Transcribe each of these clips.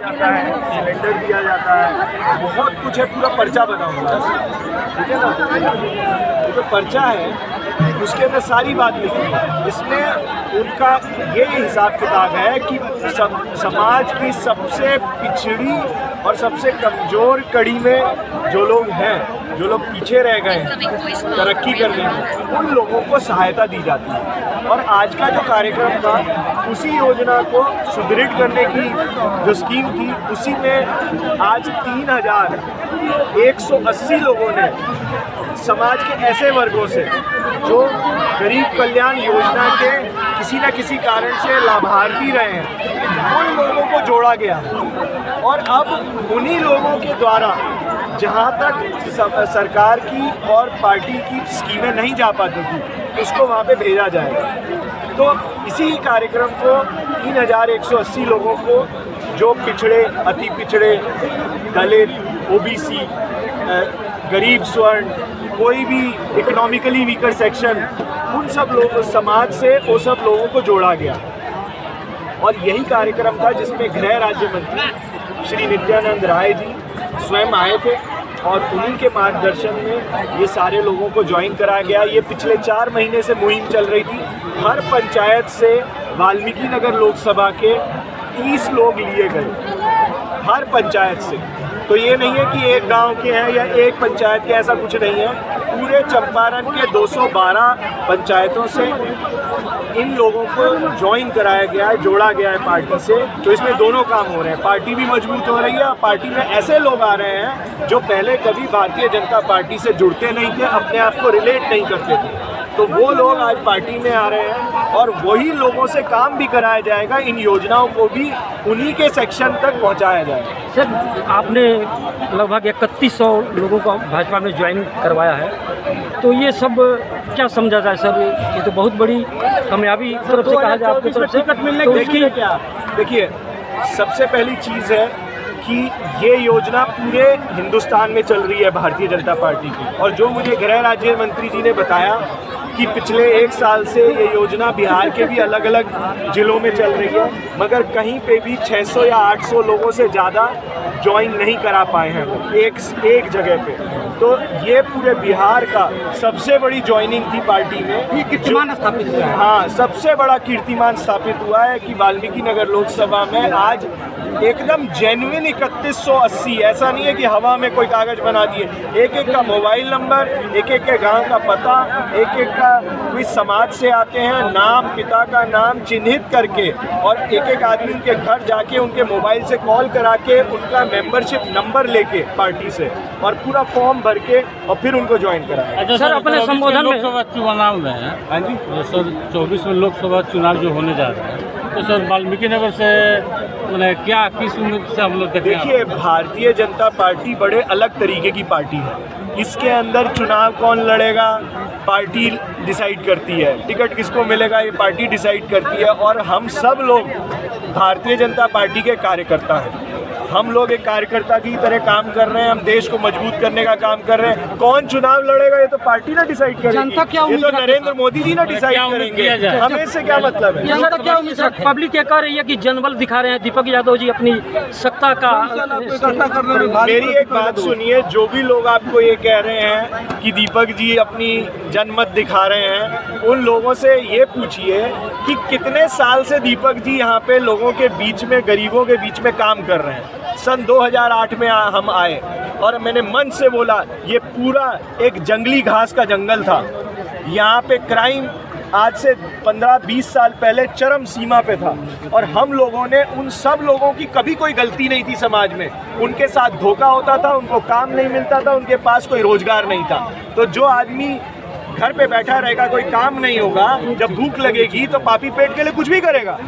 जाता है, सिलेंडर दिया जाता है, बहुत कुछ है, पूरा पर्चा बना हुआ है, ठीक है ना। जो पर्चा है उसके अंदर सारी बात लिखी है। इसमें उनका ये हिसाब किताब है कि समाज की सबसे पिछड़ी और सबसे कमज़ोर कड़ी में जो लोग हैं, जो लोग पीछे रह गए हैं तरक्की करने में, उन लोगों को सहायता दी जाती है। और आज का जो कार्यक्रम था उसी योजना को सुदृढ़ करने की जो स्कीम थी, उसी में आज 3180 लोगों ने समाज के ऐसे वर्गों से जो गरीब कल्याण योजना के किसी न किसी कारण से लाभार्थी रहे हैं, उन लोगों को जोड़ा गया। और अब उन्हीं लोगों के द्वारा जहां तक सरकार की और पार्टी की स्कीमें नहीं जा पाती थी, उसको वहां पे भेजा जाएगा। तो इसी कार्यक्रम को 3180 लोगों को, जो पिछड़े, अति पिछड़े, दलित, ओबीसी, गरीब, स्वर्ण, कोई भी इकोनॉमिकली वीकर सेक्शन, उन सब लोगों, समाज से वो सब लोगों को जोड़ा गया। और यही कार्यक्रम था जिसमें गृह राज्य मंत्री श्री नित्यानंद राय जी स्वयं आए थे और उन्हीं के मार्गदर्शन में ये सारे लोगों को ज्वाइन कराया गया। ये पिछले 4 महीने से मुहिम चल रही थी। हर पंचायत से वाल्मीकि नगर लोकसभा के 30 लोग लिए गए, हर पंचायत से। तो ये नहीं है कि एक गांव के हैं या एक पंचायत के, ऐसा कुछ नहीं है। पूरे चंपारण के 212 पंचायतों से इन लोगों को ज्वाइन कराया गया है, जोड़ा गया है पार्टी से। तो इसमें दोनों काम हो रहे हैं, पार्टी भी मजबूत हो रही है, पार्टी में ऐसे लोग आ रहे हैं जो पहले कभी भारतीय जनता पार्टी से जुड़ते नहीं थे, अपने आप को रिलेट नहीं करते थे, तो वो लोग आज पार्टी में आ रहे हैं। और वही लोगों से काम भी कराया जाएगा, इन योजनाओं को भी उन्हीं के सेक्शन तक पहुंचाया जाएगा। सर, आपने लगभग 3100 लोगों को भाजपा में ज्वाइन करवाया है, तो ये सब क्या समझा जाए सर? ये तो बहुत बड़ी कामयाबी तरफ से कहा जाए, आपकी तरफ से टिकट मिलने देखिए क्या, देखिए सबसे पहली चीज़ है कि ये योजना पूरे हिंदुस्तान में चल रही है भारतीय जनता पार्टी की। और जो मुझे गृह राज्य मंत्री जी ने बताया कि पिछले 1 साल से ये योजना बिहार के भी अलग अलग ज़िलों में चल रही है, मगर कहीं पे भी 600 या 800 लोगों से ज़्यादा ज्वाइन नहीं करा पाए हैं वो एक जगह पे। तो ये पूरे बिहार का सबसे बड़ी ज्वाइनिंग थी पार्टी में। कीर्तिमान स्थापित हुआ है। हाँ, सबसे बड़ा कीर्तिमान स्थापित हुआ है कि वाल्मीकि नगर लोकसभा में आज एकदम जेन्युइन 3180, ऐसा नहीं है कि हवा में कोई कागज बना दिए, एक एक का मोबाइल नंबर, एक एक के गांव का पता, एक एक का कोई समाज से आते हैं, नाम, पिता का नाम चिन्हित करके, और एक एक आदमी के घर जाके उनके मोबाइल से कॉल करा के उनका मेंबरशिप नंबर लेके पार्टी से और पूरा फॉर्म भर के और फिर उनको ज्वाइन कराया। अच्छा सर, अपने संबोधन में लोकसभा चुनाव में, हाँ जी सर 24 में लोकसभा चुनाव जो होने जा रहे हैं, तो सर वाल्मीकि नगर से क्या, किस उम्मीद से हम लोग देखिए, भारतीय जनता पार्टी बड़े अलग तरीके की पार्टी है। इसके अंदर चुनाव कौन लड़ेगा पार्टी डिसाइड करती है, टिकट किसको मिलेगा ये पार्टी डिसाइड करती है। और हम सब लोग भारतीय जनता पार्टी के कार्यकर्ता हैं। हम लोग एक कार्यकर्ता की तरह काम कर रहे हैं, हम देश को मजबूत करने का काम कर रहे हैं। कौन चुनाव लड़ेगा ये तो पार्टी ना डिसाइड करेगी, ये तो नरेंद्र मोदी जी ना डिसाइड करेंगे, हमें इससे क्या मतलब है। जनता क्या उम्मीद है? पब्लिक ये कह रही है कि जनबल दिखा रहे हैं दीपक यादव जी अपनी सत्ता का। मेरी एक बात सुनिए, जो भी लोग आपको ये कह रहे हैं कि दीपक जी अपनी जनमत दिखा रहे हैं, उन लोगों से ये पूछिए कि कितने साल से दीपक जी यहाँ पे लोगों के बीच में, गरीबों के बीच में काम कर रहे हैं। सन 2008 में हम आए और मैंने मन से बोला, ये पूरा एक जंगली घास का जंगल था। यहाँ पे क्राइम आज से 15-20 साल पहले चरम सीमा पे था, और हम लोगों ने उन सब लोगों की कभी कोई गलती नहीं थी समाज में। उनके साथ धोखा होता था, उनको काम नहीं मिलता था, उनके पास कोई रोजगार नहीं था। तो जो आदमी घर पे बैठा रहेगा, कोई काम नहीं होगा, जब भूख लगेगी तो पापी पेट के लिए कुछ भी करेगा।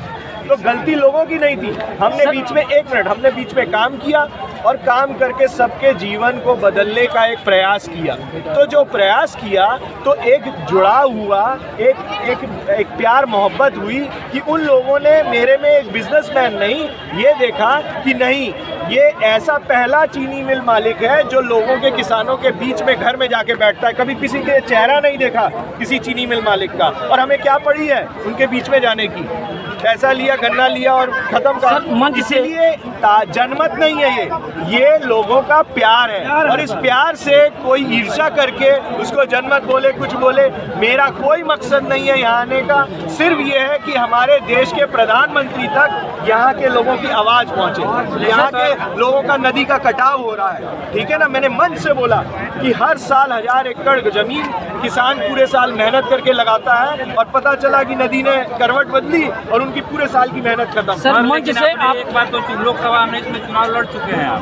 तो गलती लोगों की नहीं थी। हमने बीच में 1 मिनट हमने बीच में काम किया, और काम करके सबके जीवन को बदलने का एक प्रयास किया। तो जो प्रयास किया तो एक जुड़ाव हुआ, एक प्यार मोहब्बत हुई कि उन लोगों ने मेरे में एक बिजनेसमैन नहीं, ये देखा कि नहीं, ये ऐसा पहला चीनी मिल मालिक है जो लोगों के, किसानों के बीच में घर में जाके बैठता है। कभी किसी के चेहरा नहीं देखा किसी चीनी मिल मालिक का, और हमें क्या पड़ी है उनके बीच में जाने की। पैसा लिया, गन्ना लिया और खत्म कर। इसलिए जनमत नहीं है, ये लोगों का प्यार है, और इस प्यार से कोई ईर्ष्या करके उसको जनमत बोले, कुछ बोले, मेरा कोई मकसद नहीं है यहाँ आने का। सिर्फ ये है कि हमारे देश के प्रधानमंत्री तक यहाँ के लोगों की आवाज़ पहुँचे। यहाँ के लोगों का नदी का कटाव हो रहा है, ठीक है ना। मैंने मन से बोला कि हर साल 1000 एकड़ जमीन किसान पूरे साल मेहनत करके लगाता है, और पता चला कि नदी ने करवट बदली और उनकी पूरे साल की मेहनत खत्म। सर मंच से आप एक बार तो लोकसभा में इसमें चुनाव लड़ चुके हैं आप,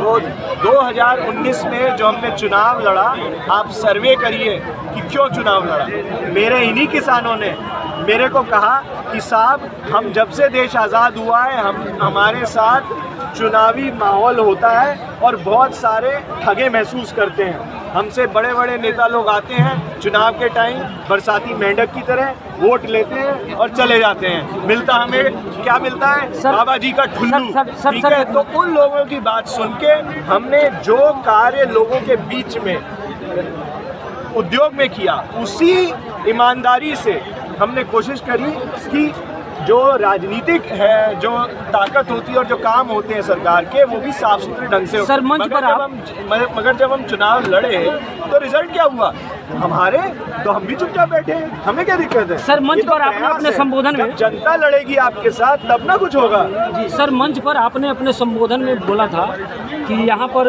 तो 2019 में जो हमने चुनाव लड़ा, आप सर्वे करिए कि क्यों चुनाव लड़ा। मेरे इन्हीं किसानों ने मेरे को कहा कि साहब, हम जब से देश आज़ाद हुआ है हमारे साथ चुनावी माहौल होता है और बहुत सारे ठगे महसूस करते हैं। हमसे बड़े बड़े नेता लोग आते हैं चुनाव के टाइम, बरसाती मेंढक की तरह वोट लेते हैं और चले जाते हैं। मिलता हमें क्या मिलता है? बाबा जी का ठुल्लू, ठीक है। तो उन लोगों की बात सुन के हमने जो कार्य लोगों के बीच में उद्योग में किया, उसी ईमानदारी से हमने कोशिश करी कि जो राजनीतिक है, जो ताकत होती है और जो काम होते हैं सरकार के, वो भी साफ सुथरे ढंग से। सर मंच पर मगर जब हम चुनाव लड़े तो रिजल्ट क्या हुआ हमारे, तो हम भी चुपचाप बैठे हैं, हमें क्या दिक्कत है। सर मंच पर आपने अपने संबोधन में, जनता लड़ेगी आपके साथ तब ना कुछ होगा। जी सर, मंच पर आपने अपने संबोधन में बोला था कि यहाँ पर